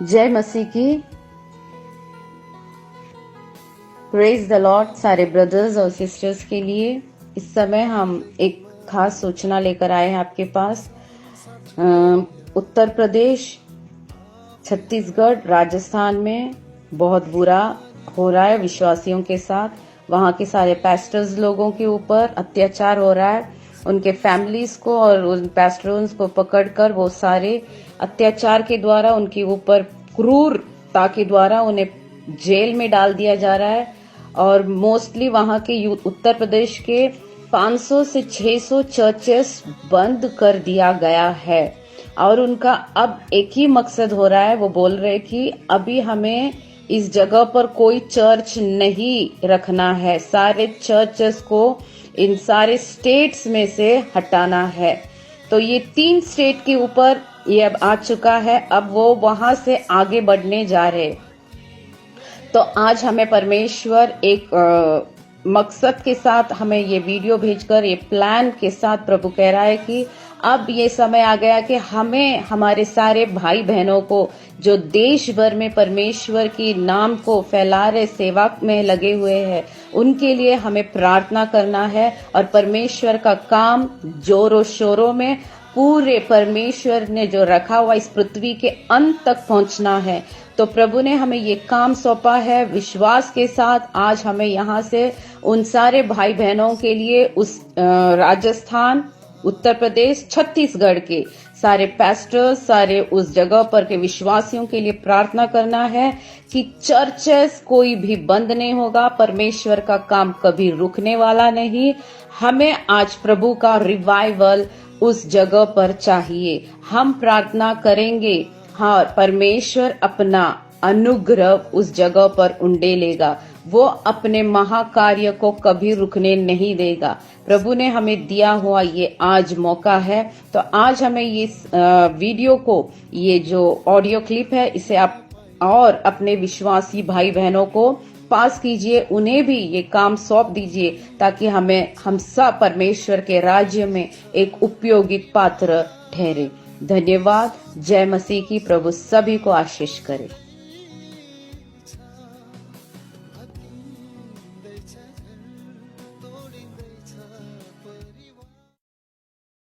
जय मसीह की। Praise the Lord सारे ब्रदर्स और सिस्टर्स के लिए। इस समय हम एक खास सूचना लेकर आए हैं आपके पास। उत्तर प्रदेश, छत्तीसगढ़, राजस्थान में बहुत बुरा हो रहा है विश्वासियों के साथ। वहां के सारे पास्टर्स लोगों के ऊपर अत्याचार हो रहा है। उनके फैमिलीज को और उन पास्टर्स को पकड़कर वो सारे अत्याचार के द्वारा उनके ऊपर क्रूरता के द्वारा उन्हें जेल में डाल दिया जा रहा है। और मोस्टली वहां के उत्तर प्रदेश के 500 से 600 चर्चेस बंद कर दिया गया है। और उनका अब एक ही मकसद हो रहा है, वो बोल रहे कि अभी हमें इस जगह पर कोई चर्च नहीं रखना है, सारे चर्चेस को इन सारे स्टेट्स में से हटाना है। तो ये 3 स्टेट के ऊपर ये अब आ चुका है। अब वो वहां से आगे बढ़ने जा रहे। तो आज हमें परमेश्वर एक मकसद के साथ हमें ये वीडियो भेजकर ये प्लान के साथ प्रभु कह रहा है कि अब ये समय आ गया कि हमें हमारे सारे भाई बहनों को जो देश भर में परमेश्वर की नाम को फैला रहे सेवा में लगे हुए हैं, उनके लिए हमें प्रार्थना करना है और परमेश्वर का काम जोरों शोरों में पूरे परमेश्वर ने जो रखा हुआ इस पृथ्वी के अंत तक पहुंचना है। तो प्रभु ने हमें ये काम सौंपा है। विश्वास के साथ आज हमें यहाँ से उन सारे भाई बहनों के लिए उस राजस्थान, उत्तर प्रदेश, छत्तीसगढ़ के सारे पास्टर्स, सारे उस जगह पर के विश्वासियों के लिए प्रार्थना करना है कि चर्चेस कोई भी बंद नहीं होगा। परमेश्वर का काम कभी रुकने वाला नहीं। हमें आज प्रभु का रिवाइवल उस जगह पर चाहिए। हम प्रार्थना करेंगे, हाँ, परमेश्वर अपना अनुग्रह उस जगह पर उंडेलेगा। वो अपने महाकार्य को कभी रुकने नहीं देगा। प्रभु ने हमें दिया हुआ ये आज मौका है। तो आज हमें इस वीडियो को, ये जो ऑडियो क्लिप है, इसे आप और अपने विश्वासी भाई बहनों को पास कीजिए, उन्हें भी ये काम सौंप दीजिए ताकि हम सब परमेश्वर के राज्य में एक उपयोगित पात्र ठहरे। धन्यवाद। जय मसीह की। प्रभु सभी को आशीष करे।